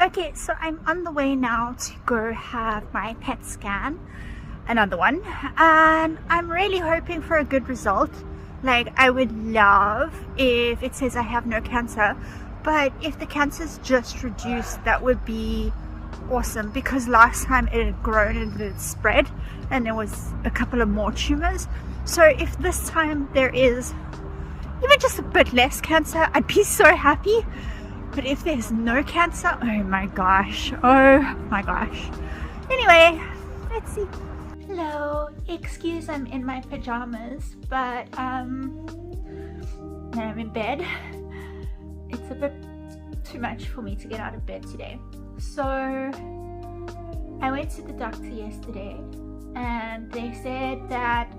Okay, so I'm on the way now to go have my PET scan, another one, and I'm really hoping for a good result. Like, I would love if it says I have no cancer, but if the cancer's just reduced, that would be awesome, because last time it had grown and it had spread and there was a couple of more tumors. So if this time there is even just a bit less cancer, I'd be so happy. But if there's no cancer, oh my gosh, anyway, let's see. Hello, excuse I'm in my pajamas, but I'm in bed. It's a bit too much for me to get out of bed today. So I went to the doctor yesterday and they said that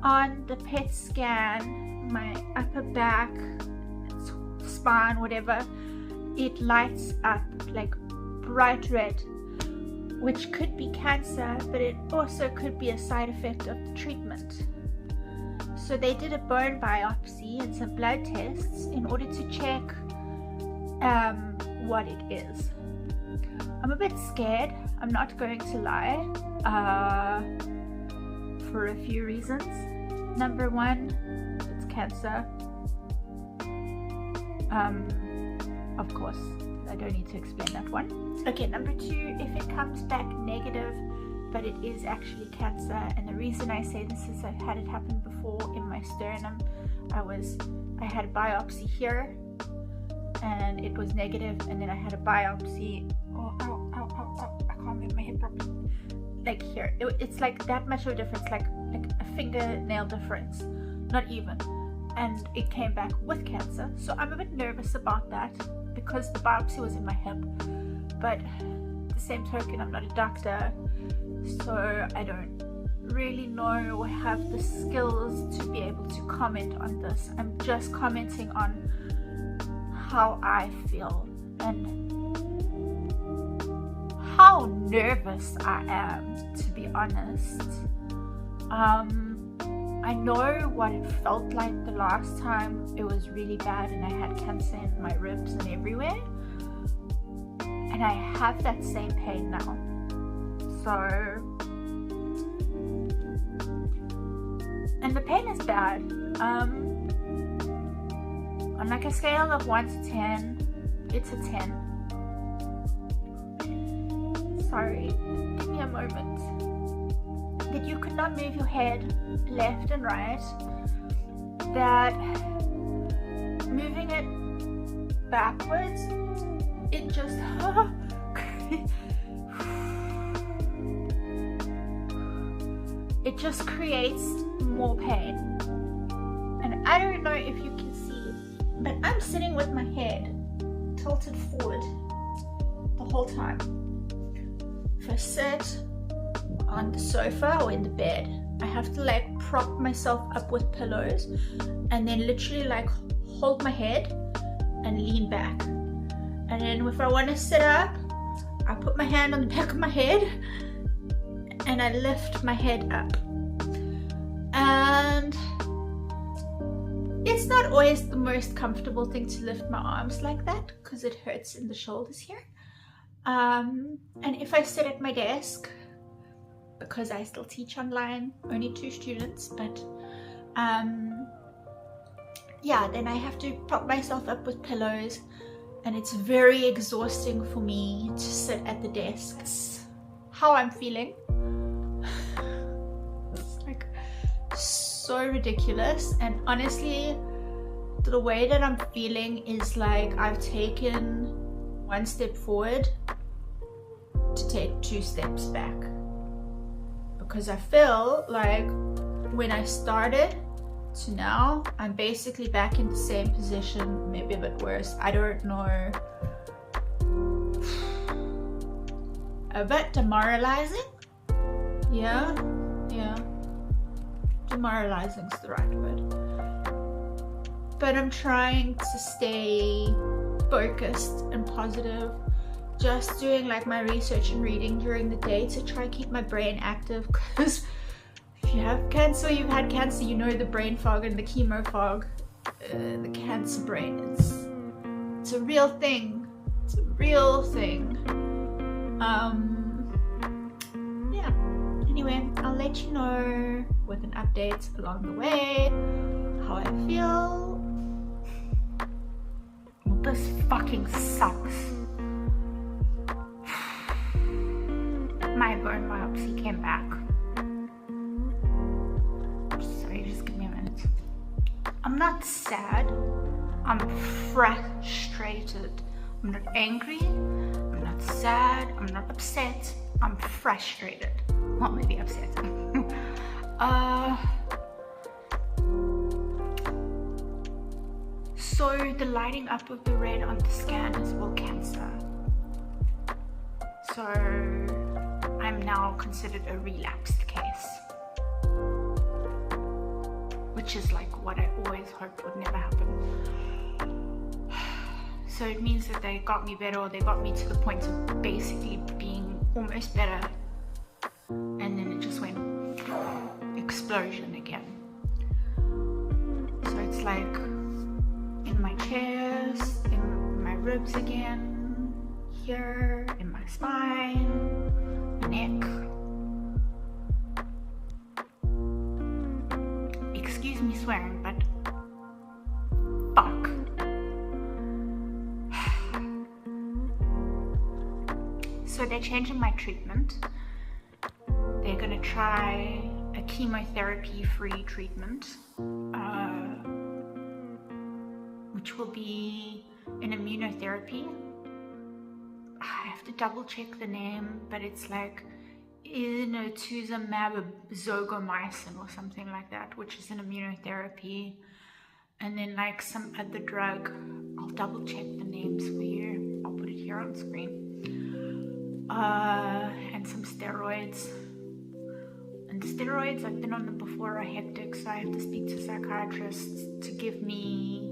on the PET scan, my upper back, spine, whatever, it lights up like bright red, which could be cancer, but it also could be a side effect of the treatment. So they did a bone biopsy and some blood tests in order to check what it is. I'm a bit scared, I'm not going to lie, for a few reasons. Number one, it's cancer. Of course, I don't need to explain that one. Okay, number two, if it comes back negative, but it is actually cancer, and the reason I say this is I've had it happen before in my sternum. I had a biopsy here, and it was negative, and then I had a biopsy. I can't move my head properly. Like here, it's like that much of a difference, like a fingernail difference, not even. And it came back with cancer, so I'm a bit nervous about that because the biopsy was in my hip. But the same token, I'm not a doctor, so I don't really know or have the skills to be able to comment on this. I'm just commenting on how I feel and how nervous I am, to be honest. I know what it felt like the last time it was really bad and I had cancer in my ribs and everywhere, and I have that same pain now. So, and the pain is bad. On like a scale of 1 to 10, it's a 10. Sorry, give me a moment. That you could not move your head left and right, that moving it backwards, it just it just creates more pain. And I don't know if you can see, but I'm sitting with my head tilted forward the whole time. If I sit on the sofa or in the bed, I have to like prop myself up with pillows and then literally like hold my head and lean back. And then if I want to sit up, I put my hand on the back of my head and I lift my head up. And it's not always the most comfortable thing to lift my arms like that because it hurts in the shoulders here. And if I sit at my desk, because I still teach online, only 2 students, but yeah, then I have to prop myself up with pillows, and it's very exhausting for me to sit at the desk. It's how I'm feeling. It's like so ridiculous, and honestly, the way that I'm feeling is like I've taken 1 step forward to take 2 steps back. Because I feel like when I started to now, I'm basically back in the same position, maybe a bit worse. I don't know. A bit demoralizing. Yeah. Demoralizing is the right word. But I'm trying to stay focused and positive. Just doing like my research and reading during the day to try keep my brain active, because if you have cancer, you've had cancer, you know the brain fog and the chemo fog, the cancer brain, it's a real thing. It's a real thing. Yeah. Anyway, I'll let you know with an update along the way how I feel. This fucking sucks. My bone biopsy came back. Sorry, just give me a minute. I'm not sad. I'm frustrated. I'm not angry. I'm not sad. I'm not upset. I'm frustrated. Well, maybe upset. So the lighting up of the red on the scan is all cancer. So I'm now considered a relapsed case, which is like what I always hoped would never happen. So it means that they got me better, or they got me to the point of basically being almost better, and then it just went explosion again. So it's like in my chest, in my ribs again, here, in my spine, my neck. Excuse me swearing, but fuck. So they're changing my treatment. They're gonna try a chemotherapy-free treatment, which will be an immunotherapy. I have to double check the name, but it's like inotuzumab-zogomycin or something like that, which is an immunotherapy, and then like some other drug. I'll double check the names for you. I'll put it here on screen. And some steroids. And the steroids, I've been on them before, are hectic, so I have to speak to psychiatrists to give me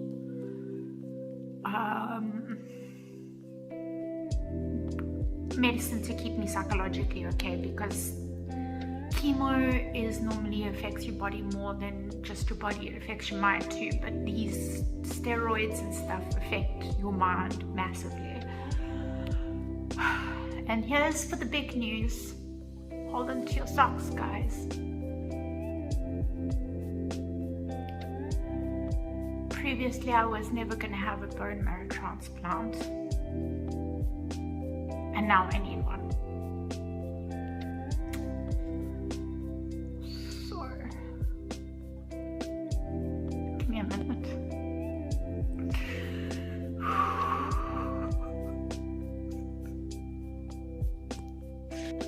medicine to keep me psychologically okay, because chemo is normally affects your body more than just your body, it affects your mind too, but these steroids and stuff affect your mind massively. And here's for the big news. Hold on to your socks, guys. Previously, I was never going to have a bone marrow transplant, and now I need one. So, give me a minute.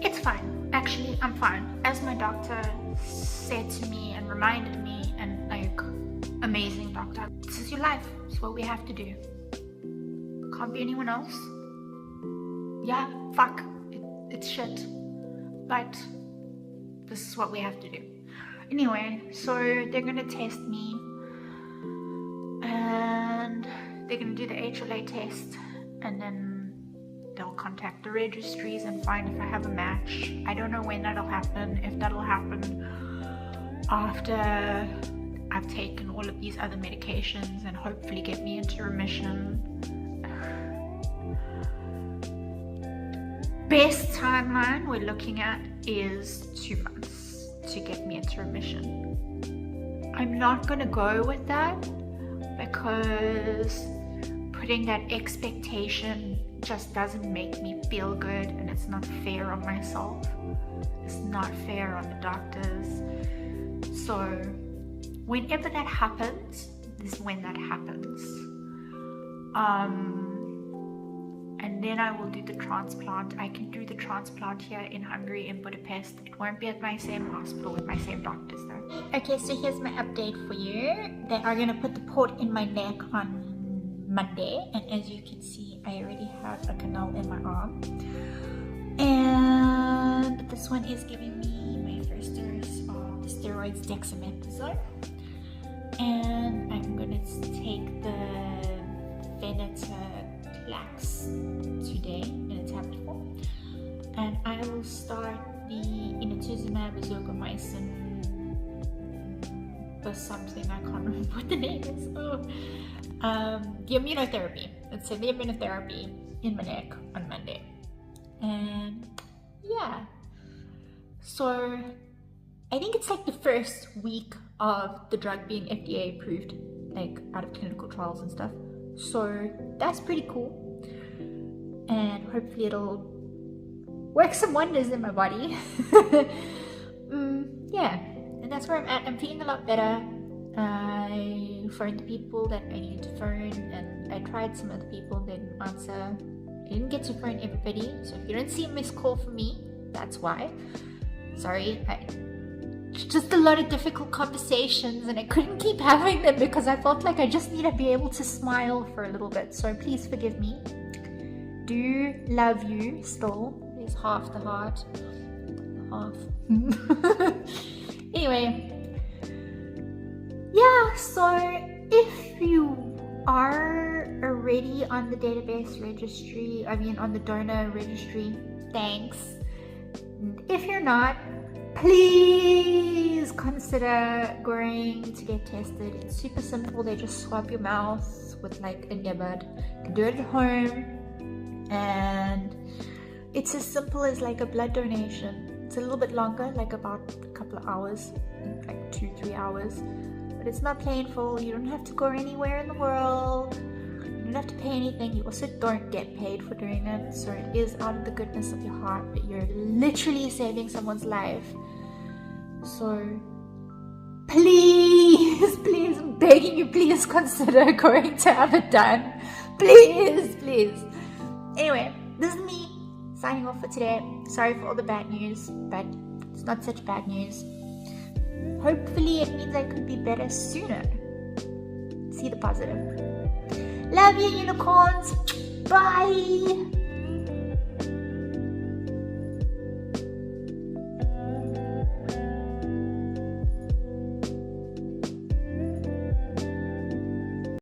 It's fine. Actually, I'm fine. As my doctor said to me and reminded me, and like, amazing doctor, this is your life. It's what we have to do. Can't be anyone else. Yeah, fuck. It's shit. But this is what we have to do. Anyway, so they're gonna test me, and they're gonna do the HLA test, and then they'll contact the registries and find if I have a match. I don't know when that'll happen, if that'll happen after I've taken all of these other medications and hopefully get me into remission. Best timeline we're looking at is 2 months to get me into remission. I'm not gonna go with that because putting that expectation just doesn't make me feel good, and it's not fair on myself. It's not fair on the doctors. So whenever that happens is when that happens. And then I will do the transplant. I can do the transplant here in Hungary, in Budapest. It won't be at my same hospital with my same doctors though. Okay, so here's my update for you. They are going to put the port in my neck on Monday, and as you can see, I already have a canal in my arm. And this one is giving me my first dose of the steroids, dexamethasone. And I'm going to take the Venetoclax today in a tablet form, and I will start the inotuzumab-zogomycin for something, I can't remember what the name is. The immunotherapy. Let's say the immunotherapy in my neck on Monday. And yeah, so I think it's like the first week of the drug being FDA approved, like out of clinical trials and stuff. So that's pretty cool, and hopefully it'll work some wonders in my body. Yeah, and that's where I'm at. I'm feeling a lot better. I phoned the people that I needed to phone, and I tried some other people, they didn't answer. I didn't get to phone everybody, so if you don't see a missed call from me, that's why. Sorry, just a lot of difficult conversations, and I couldn't keep having them because I felt like I just need to be able to smile for a little bit. So please forgive me. Do love you still. There's half the heart. Half. Anyway. Yeah, so if you are already on the database registry, on the donor registry, thanks. And if you're not, please consider going to get tested. It's super simple. They just swab your mouth with like an earbud. You can do it at home, and it's as simple as like a blood donation. It's a little bit longer, like about a couple of hours, like 2-3 hours. But it's not painful. You don't have to go anywhere in the world. You don't have to pay anything. You also don't get paid for doing it. So it is out of the goodness of your heart, but you're literally saving someone's life. So please, please, I'm begging you, please consider going to have it done. Please, please. Anyway, this is me signing off for today. Sorry for all the bad news, but it's not such bad news. Hopefully it means I could be better sooner. See the positive. Love you, unicorns. Bye.